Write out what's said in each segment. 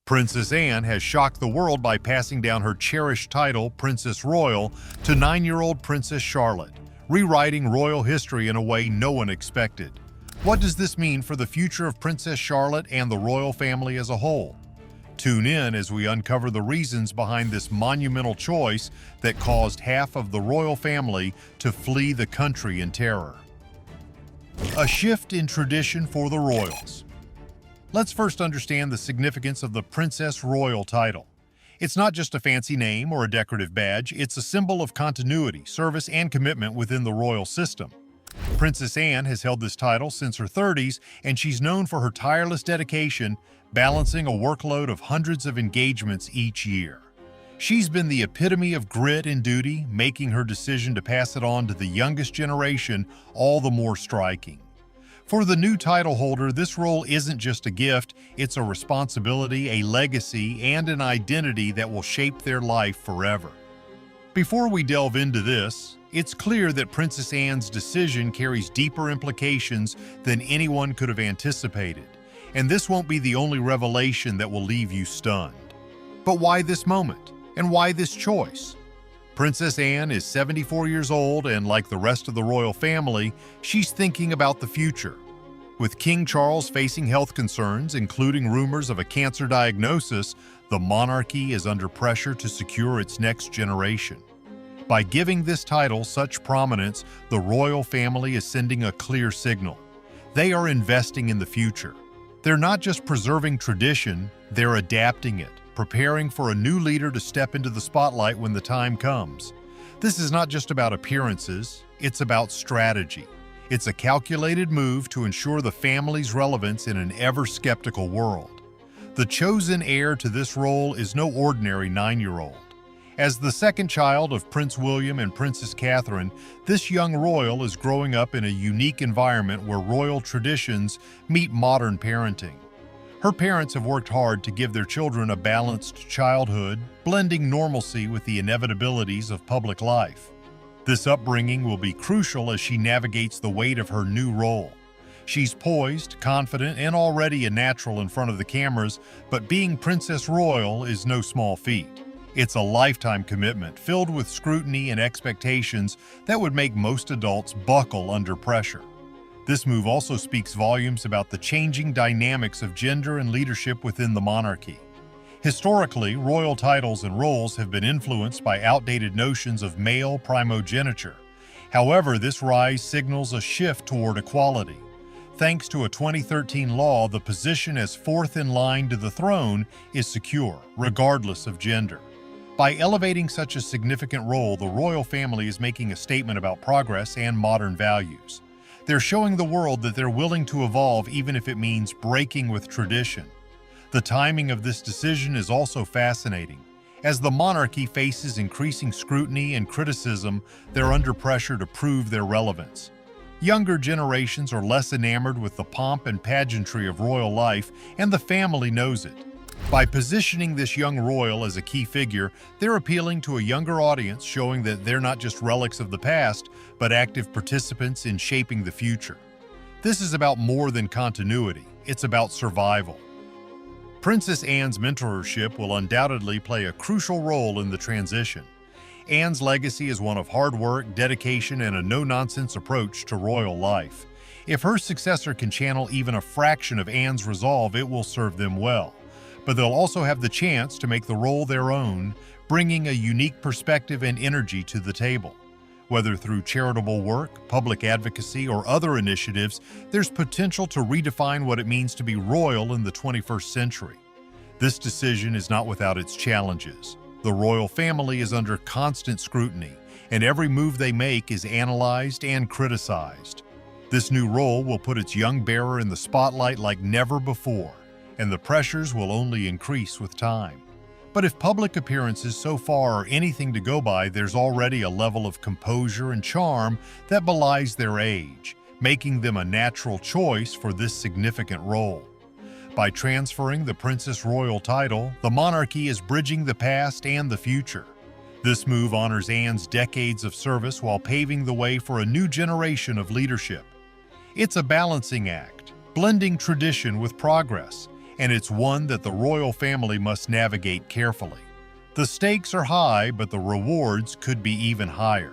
Princess Anne has shocked the world by passing down her cherished title, Princess Royal, to 9-year-old Princess Charlotte, rewriting royal history in a way no one expected. What does this mean for the future of Princess Charlotte and the royal family as a whole? Tune in as we uncover the reasons behind this monumental choice that caused half of the royal family to flee the country in terror. A shift in tradition for the royals. Let's first understand the significance of the Princess Royal title. It's not just a fancy name or a decorative badge, it's a symbol of continuity, service, and commitment within the royal system. Princess Anne has held this title since her 30s, and she's known for her tireless dedication, balancing a workload of hundreds of engagements each year. She's been the epitome of grit and duty, making her decision to pass it on to the youngest generation all the more striking. For the new title holder, this role isn't just a gift, it's a responsibility, a legacy, and an identity that will shape their life forever. Before we delve into this, it's clear that Princess Anne's decision carries deeper implications than anyone could have anticipated, and this won't be the only revelation that will leave you stunned. But why this moment? And why this choice? Princess Anne is 74 years old, and like the rest of the royal family, she's thinking about the future. With King Charles facing health concerns, including rumors of a cancer diagnosis, the monarchy is under pressure to secure its next generation. By giving this title such prominence, the royal family is sending a clear signal. They are investing in the future. They're not just preserving tradition, they're adapting it, preparing for a new leader to step into the spotlight when the time comes. This is not just about appearances, it's about strategy. It's a calculated move to ensure the family's relevance in an ever-skeptical world. The chosen heir to this role is no ordinary 9-year-old. As the second child of Prince William and Princess Catherine, this young royal is growing up in a unique environment where royal traditions meet modern parenting. Her parents have worked hard to give their children a balanced childhood, blending normalcy with the inevitabilities of public life. This upbringing will be crucial as she navigates the weight of her new role. She's poised, confident, and already a natural in front of the cameras, but being Princess Royal is no small feat. It's a lifetime commitment filled with scrutiny and expectations that would make most adults buckle under pressure. This move also speaks volumes about the changing dynamics of gender and leadership within the monarchy. Historically, royal titles and roles have been influenced by outdated notions of male primogeniture. However, this rise signals a shift toward equality. Thanks to a 2013 law, the position as fourth in line to the throne is secure, regardless of gender. By elevating such a significant role, the royal family is making a statement about progress and modern values. They're showing the world that they're willing to evolve even if it means breaking with tradition. The timing of this decision is also fascinating. As the monarchy faces increasing scrutiny and criticism, they're under pressure to prove their relevance. Younger generations are less enamored with the pomp and pageantry of royal life, and the family knows it. By positioning this young royal as a key figure, they're appealing to a younger audience, showing that they're not just relics of the past, but active participants in shaping the future. This is about more than continuity, it's about survival. Princess Anne's mentorship will undoubtedly play a crucial role in the transition. Anne's legacy is one of hard work, dedication, and a no-nonsense approach to royal life. If her successor can channel even a fraction of Anne's resolve, it will serve them well. But they'll also have the chance to make the role their own, bringing a unique perspective and energy to the table. Whether through charitable work, public advocacy, or other initiatives, there's potential to redefine what it means to be royal in the 21st century. This decision is not without its challenges. The royal family is under constant scrutiny, and every move they make is analyzed and criticized. This new role will put its young bearer in the spotlight like never before, and the pressures will only increase with time. But if public appearances so far are anything to go by, there's already a level of composure and charm that belies their age, making them a natural choice for this significant role. By transferring the Princess Royal title, the monarchy is bridging the past and the future. This move honors Anne's decades of service while paving the way for a new generation of leadership. It's a balancing act, blending tradition with progress, and it's one that the royal family must navigate carefully. The stakes are high, but the rewards could be even higher.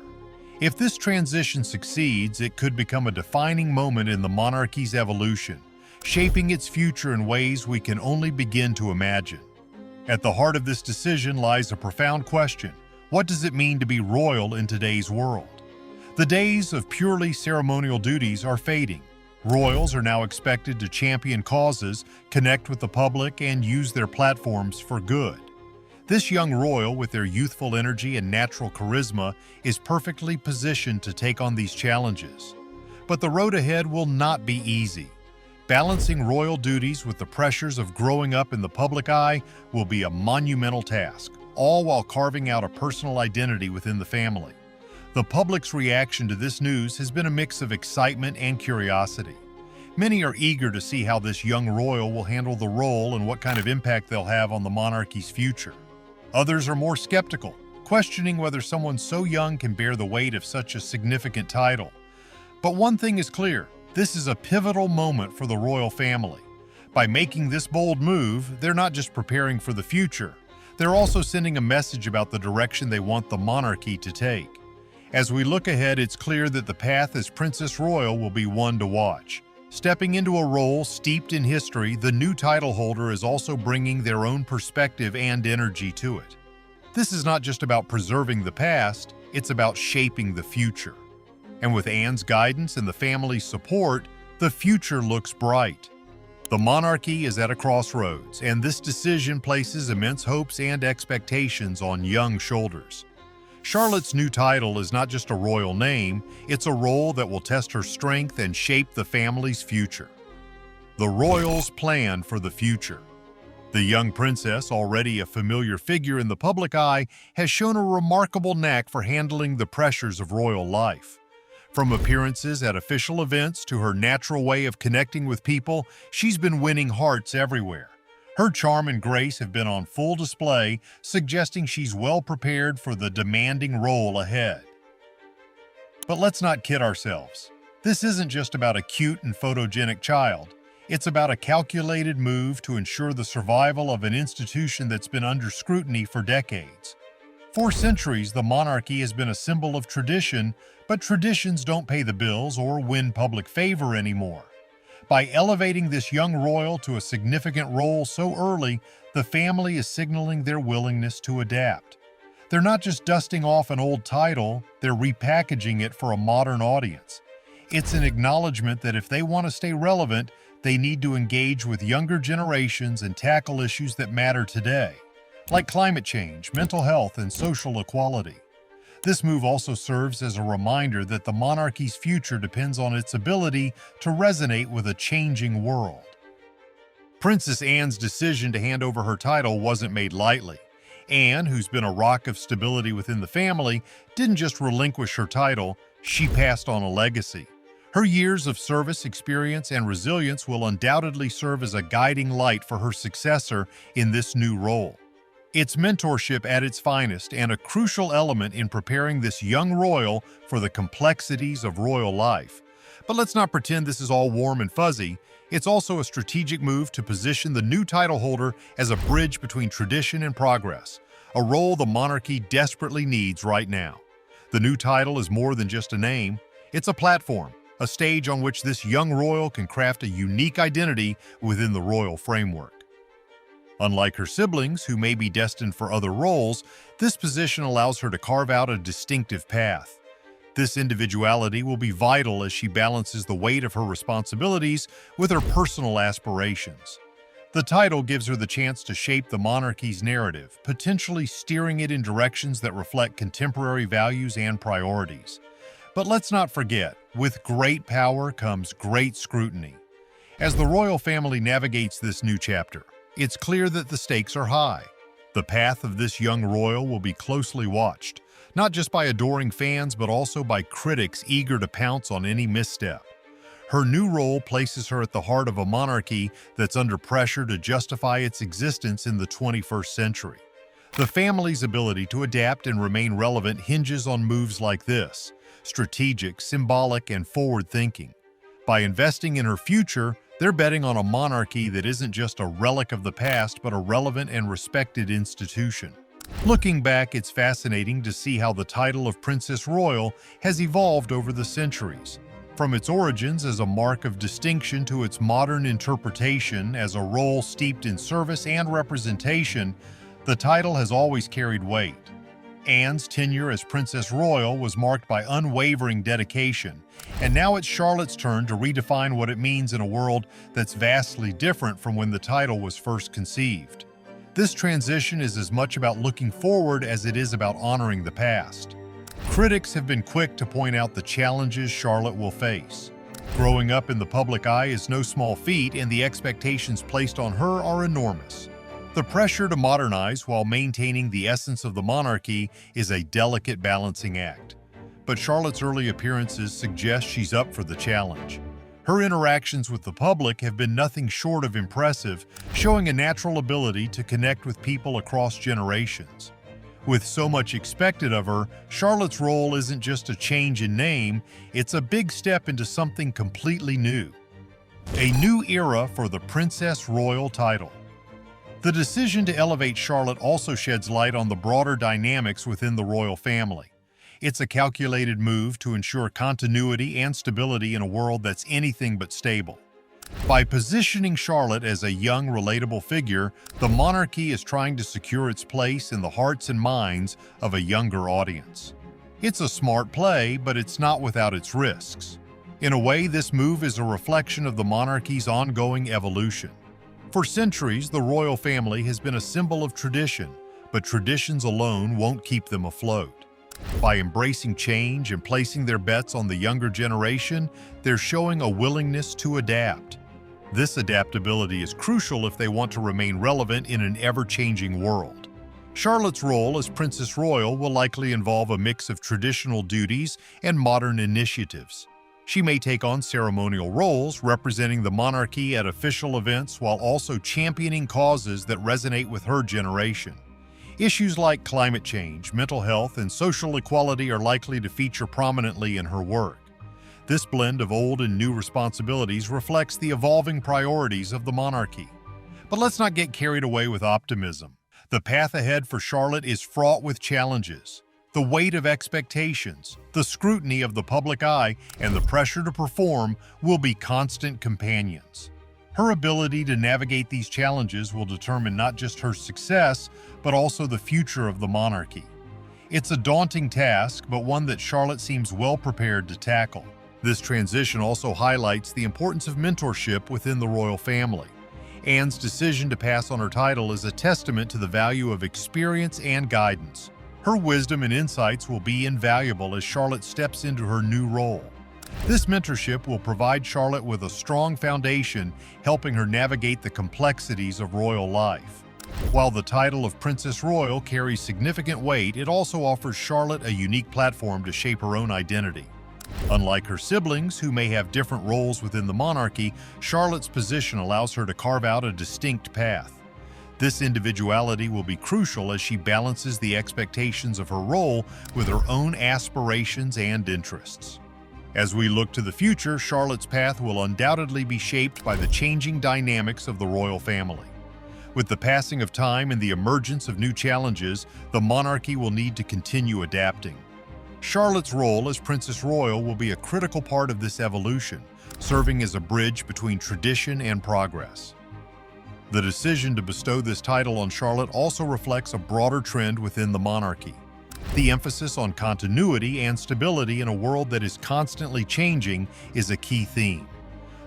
If this transition succeeds, it could become a defining moment in the monarchy's evolution, shaping its future in ways we can only begin to imagine. At the heart of this decision lies a profound question: what does it mean to be royal in today's world? The days of purely ceremonial duties are fading. Royals are now expected to champion causes, connect with the public, and use their platforms for good. This young royal, with their youthful energy and natural charisma, is perfectly positioned to take on these challenges. But the road ahead will not be easy. Balancing royal duties with the pressures of growing up in the public eye will be a monumental task, all while carving out a personal identity within the family. The public's reaction to this news has been a mix of excitement and curiosity. Many are eager to see how this young royal will handle the role and what kind of impact they'll have on the monarchy's future. Others are more skeptical, questioning whether someone so young can bear the weight of such a significant title. But one thing is clear: this is a pivotal moment for the royal family. By making this bold move, they're not just preparing for the future, they're also sending a message about the direction they want the monarchy to take. As we look ahead, it's clear that the path as Princess Royal will be one to watch. Stepping into a role steeped in history, the new title holder is also bringing their own perspective and energy to it. This is not just about preserving the past, it's about shaping the future. And with Anne's guidance and the family's support, the future looks bright. The monarchy is at a crossroads, and this decision places immense hopes and expectations on young shoulders. Charlotte's new title is not just a royal name, it's a role that will test her strength and shape the family's future. The royals' plan for the future. The young princess, already a familiar figure in the public eye, has shown a remarkable knack for handling the pressures of royal life. From appearances at official events to her natural way of connecting with people, she's been winning hearts everywhere. Her charm and grace have been on full display, suggesting she's well prepared for the demanding role ahead. But let's not kid ourselves. This isn't just about a cute and photogenic child. It's about a calculated move to ensure the survival of an institution that's been under scrutiny for decades. For centuries, the monarchy has been a symbol of tradition, but traditions don't pay the bills or win public favor anymore. By elevating this young royal to a significant role so early, the family is signaling their willingness to adapt. They're not just dusting off an old title, they're repackaging it for a modern audience. It's an acknowledgement that if they want to stay relevant, they need to engage with younger generations and tackle issues that matter today, like climate change, mental health, and social equality. This move also serves as a reminder that the monarchy's future depends on its ability to resonate with a changing world. Princess Anne's decision to hand over her title wasn't made lightly. Anne, who's been a rock of stability within the family, didn't just relinquish her title, she passed on a legacy. Her years of service, experience, and resilience will undoubtedly serve as a guiding light for her successor in this new role. It's mentorship at its finest and a crucial element in preparing this young royal for the complexities of royal life. But let's not pretend this is all warm and fuzzy. It's also a strategic move to position the new title holder as a bridge between tradition and progress, a role the monarchy desperately needs right now. The new title is more than just a name. It's a platform, a stage on which this young royal can craft a unique identity within the royal framework. Unlike her siblings, who may be destined for other roles, this position allows her to carve out a distinctive path. This individuality will be vital as she balances the weight of her responsibilities with her personal aspirations. The title gives her the chance to shape the monarchy's narrative, potentially steering it in directions that reflect contemporary values and priorities. But let's not forget, with great power comes great scrutiny. As the royal family navigates this new chapter, it's clear that the stakes are high. The path of this young royal will be closely watched, not just by adoring fans but also by critics eager to pounce on any misstep. Her new role places her at the heart of a monarchy that's under pressure to justify its existence in the 21st century. The family's ability to adapt and remain relevant hinges on moves like this: strategic, symbolic, and forward-thinking. By investing in her future, They're betting on a monarchy that isn't just a relic of the past, but a relevant and respected institution. Looking back, it's fascinating to see how the title of Princess Royal has evolved over the centuries. From its origins as a mark of distinction to its modern interpretation as a role steeped in service and representation, the title has always carried weight. Anne's tenure as Princess Royal was marked by unwavering dedication, and now it's Charlotte's turn to redefine what it means in a world that's vastly different from when the title was first conceived. This transition is as much about looking forward as it is about honoring the past. Critics have been quick to point out the challenges Charlotte will face. Growing up in the public eye is no small feat, and the expectations placed on her are enormous. The pressure to modernize while maintaining the essence of the monarchy is a delicate balancing act. But Charlotte's early appearances suggest she's up for the challenge. Her interactions with the public have been nothing short of impressive, showing a natural ability to connect with people across generations. With so much expected of her, Charlotte's role isn't just a change in name, it's a big step into something completely new. A new era for the Princess Royal title. The decision to elevate Charlotte also sheds light on the broader dynamics within the royal family. It's a calculated move to ensure continuity and stability in a world that's anything but stable. By positioning Charlotte as a young, relatable figure, the monarchy is trying to secure its place in the hearts and minds of a younger audience. It's a smart play, but it's not without its risks. In a way, this move is a reflection of the monarchy's ongoing evolution. For centuries, the royal family has been a symbol of tradition, but traditions alone won't keep them afloat. By embracing change and placing their bets on the younger generation, they're showing a willingness to adapt. This adaptability is crucial if they want to remain relevant in an ever-changing world. Charlotte's role as Princess Royal will likely involve a mix of traditional duties and modern initiatives. She may take on ceremonial roles, representing the monarchy at official events while also championing causes that resonate with her generation. Issues like climate change, mental health, and social equality are likely to feature prominently in her work. This blend of old and new responsibilities reflects the evolving priorities of the monarchy. But let's not get carried away with optimism. The path ahead for Charlotte is fraught with challenges. The weight of expectations, the scrutiny of the public eye, and the pressure to perform will be constant companions. Her ability to navigate these challenges will determine not just her success, but also the future of the monarchy. It's a daunting task, but one that Charlotte seems well prepared to tackle. This transition also highlights the importance of mentorship within the royal family. Anne's decision to pass on her title is a testament to the value of experience and guidance. Her wisdom and insights will be invaluable as Charlotte steps into her new role. This mentorship will provide Charlotte with a strong foundation, helping her navigate the complexities of royal life. While the title of Princess Royal carries significant weight, it also offers Charlotte a unique platform to shape her own identity. Unlike her siblings, who may have different roles within the monarchy, Charlotte's position allows her to carve out a distinct path. This individuality will be crucial as she balances the expectations of her role with her own aspirations and interests. As we look to the future, Charlotte's path will undoubtedly be shaped by the changing dynamics of the royal family. With the passing of time and the emergence of new challenges, the monarchy will need to continue adapting. Charlotte's role as Princess Royal will be a critical part of this evolution, serving as a bridge between tradition and progress. The decision to bestow this title on Charlotte also reflects a broader trend within the monarchy. The emphasis on continuity and stability in a world that is constantly changing is a key theme.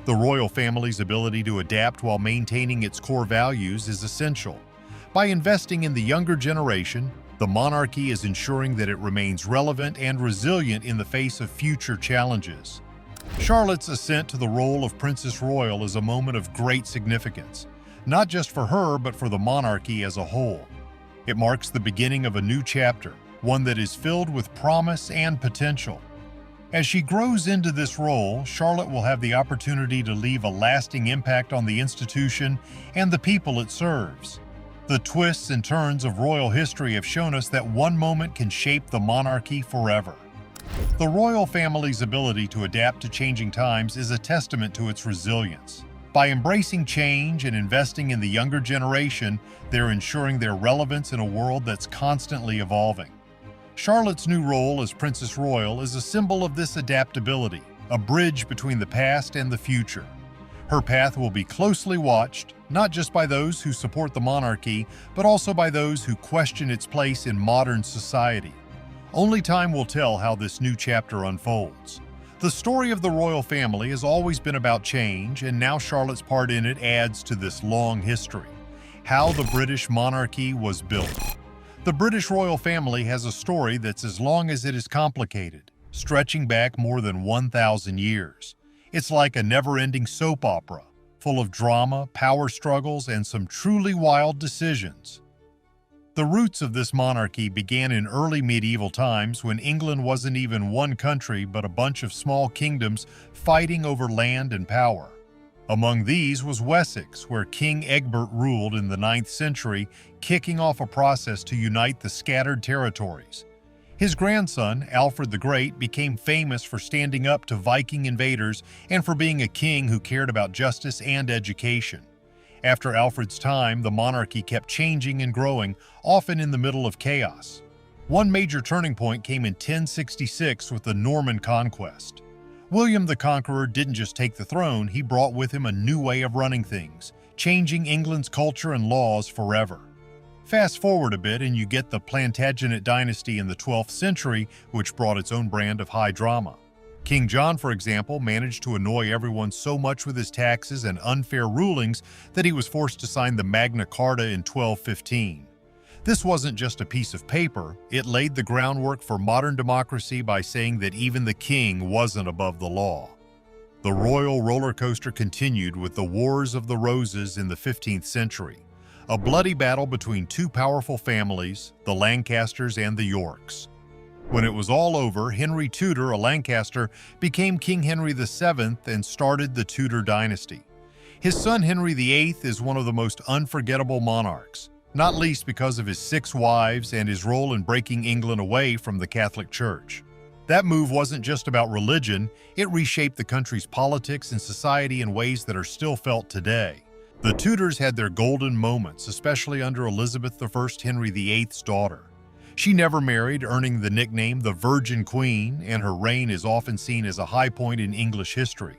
The royal family's ability to adapt while maintaining its core values is essential. By investing in the younger generation, the monarchy is ensuring that it remains relevant and resilient in the face of future challenges. Charlotte's ascent to the role of Princess Royal is a moment of great significance, not just for her but for the monarchy as a whole. It marks the beginning of a new chapter, one that is filled with promise and potential. As she grows into this role, Charlotte will have the opportunity to leave a lasting impact on the institution and the people it serves. The twists and turns of royal history have shown us that one moment can shape the monarchy forever. The royal family's ability to adapt to changing times is a testament to its resilience. By embracing change and investing in the younger generation, they're ensuring their relevance in a world that's constantly evolving. Charlotte's new role as Princess Royal is a symbol of this adaptability, a bridge between the past and the future. Her path will be closely watched, not just by those who support the monarchy, but also by those who question its place in modern society. Only time will tell how this new chapter unfolds. The story of the royal family has always been about change, and now Charlotte's part in it adds to this long history. How the British monarchy was built. The British royal family has a story that's as long as it is complicated, stretching back more than 1,000 years. It's like a never-ending soap opera, full of drama, power struggles, and some truly wild decisions. The roots of this monarchy began in early medieval times when England wasn't even one country but a bunch of small kingdoms fighting over land and power. Among these was Wessex, where King Egbert ruled in the 9th century, kicking off a process to unite the scattered territories. His grandson, Alfred the Great, became famous for standing up to Viking invaders and for being a king who cared about justice and education. After Alfred's time, the monarchy kept changing and growing, often in the middle of chaos. One major turning point came in 1066 with the Norman conquest. William the Conqueror didn't just take the throne, he brought with him a new way of running things, changing England's culture and laws forever. Fast forward a bit and you get the Plantagenet dynasty in the 12th century, which brought its own brand of high drama. King John, for example, managed to annoy everyone so much with his taxes and unfair rulings that he was forced to sign the Magna Carta in 1215. This wasn't just a piece of paper, it laid the groundwork for modern democracy by saying that even the king wasn't above the law. The royal roller coaster continued with the Wars of the Roses in the 15th century, a bloody battle between two powerful families, the Lancasters and the Yorks. When it was all over, Henry Tudor, a Lancaster, became King Henry VII and started the Tudor dynasty. His son Henry VIII is one of the most unforgettable monarchs, not least because of his 6 wives and his role in breaking England away from the Catholic Church. That move wasn't just about religion, it reshaped the country's politics and society in ways that are still felt today. The Tudors had their golden moments, especially under Elizabeth I, Henry VIII's daughter. She never married, earning the nickname the Virgin Queen, and her reign is often seen as a high point in English history.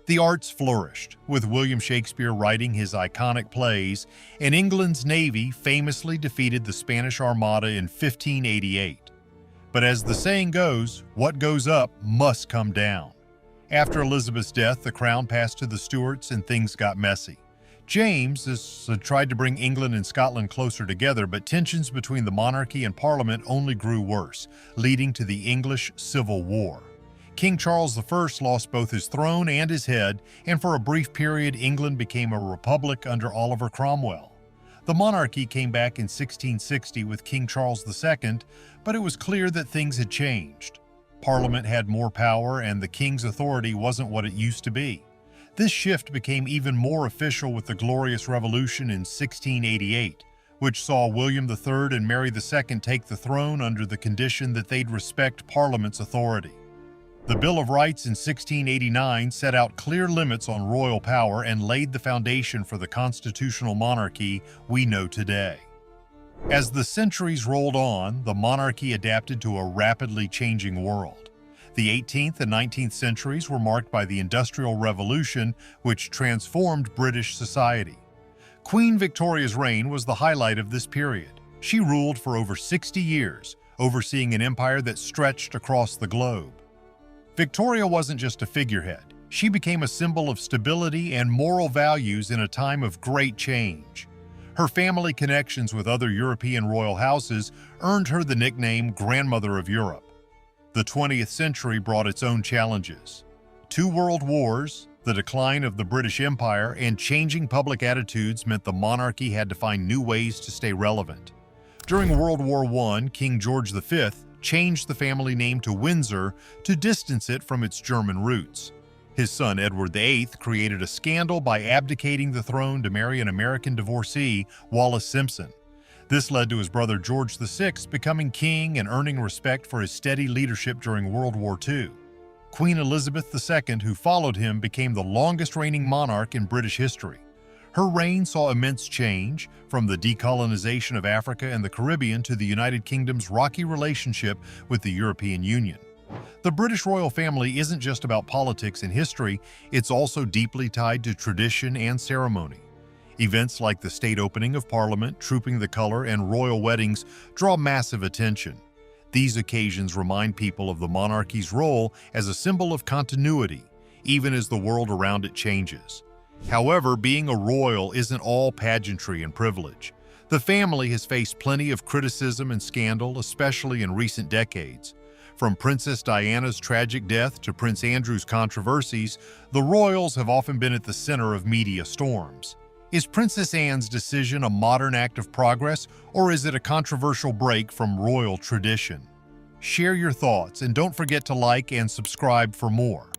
The arts flourished, with William Shakespeare writing his iconic plays, and England's navy famously defeated the Spanish Armada in 1588. But as the saying goes, what goes up must come down. After Elizabeth's death, the crown passed to the Stuarts and things got messy. James has tried to bring England and Scotland closer together, but tensions between the monarchy and Parliament only grew worse, leading to the English Civil War. King Charles I lost both his throne and his head, and for a brief period England became a republic under Oliver Cromwell. The monarchy came back in 1660 with King Charles II, but it was clear that things had changed. Parliament had more power, and the king's authority wasn't what it used to be. This shift became even more official with the Glorious Revolution in 1688, which saw William III and Mary II take the throne under the condition that they'd respect Parliament's authority. The Bill of Rights in 1689 set out clear limits on royal power and laid the foundation for the constitutional monarchy we know today. As the centuries rolled on, the monarchy adapted to a rapidly changing world. The 18th and 19th centuries were marked by the Industrial Revolution, which transformed British society. Queen Victoria's reign was the highlight of this period. She ruled for over 60 years, overseeing an empire that stretched across the globe. Victoria wasn't just a figurehead. She became a symbol of stability and moral values in a time of great change. Her family connections with other European royal houses earned her the nickname Grandmother of Europe. The 20th century brought its own challenges. 2 world wars, the decline of the British Empire, and changing public attitudes meant the monarchy had to find new ways to stay relevant. During World War I, King George V changed the family name to Windsor to distance it from its German roots. His son Edward VIII created a scandal by abdicating the throne to marry an American divorcee, Wallis Simpson. This led to his brother George VI becoming king and earning respect for his steady leadership during World War II. Queen Elizabeth II, who followed him, became the longest reigning monarch in British history. Her reign saw immense change, from the decolonization of Africa and the Caribbean to the United Kingdom's rocky relationship with the European Union. The British royal family isn't just about politics and history, it's also deeply tied to tradition and ceremony. Events like the state opening of Parliament, Trooping the Colour, and royal weddings draw massive attention. These occasions remind people of the monarchy's role as a symbol of continuity, even as the world around it changes. However, being a royal isn't all pageantry and privilege. The family has faced plenty of criticism and scandal, especially in recent decades. From Princess Diana's tragic death to Prince Andrew's controversies, the royals have often been at the center of media storms. Is Princess Anne's decision a modern act of progress, or is it a controversial break from royal tradition? Share your thoughts and don't forget to like and subscribe for more.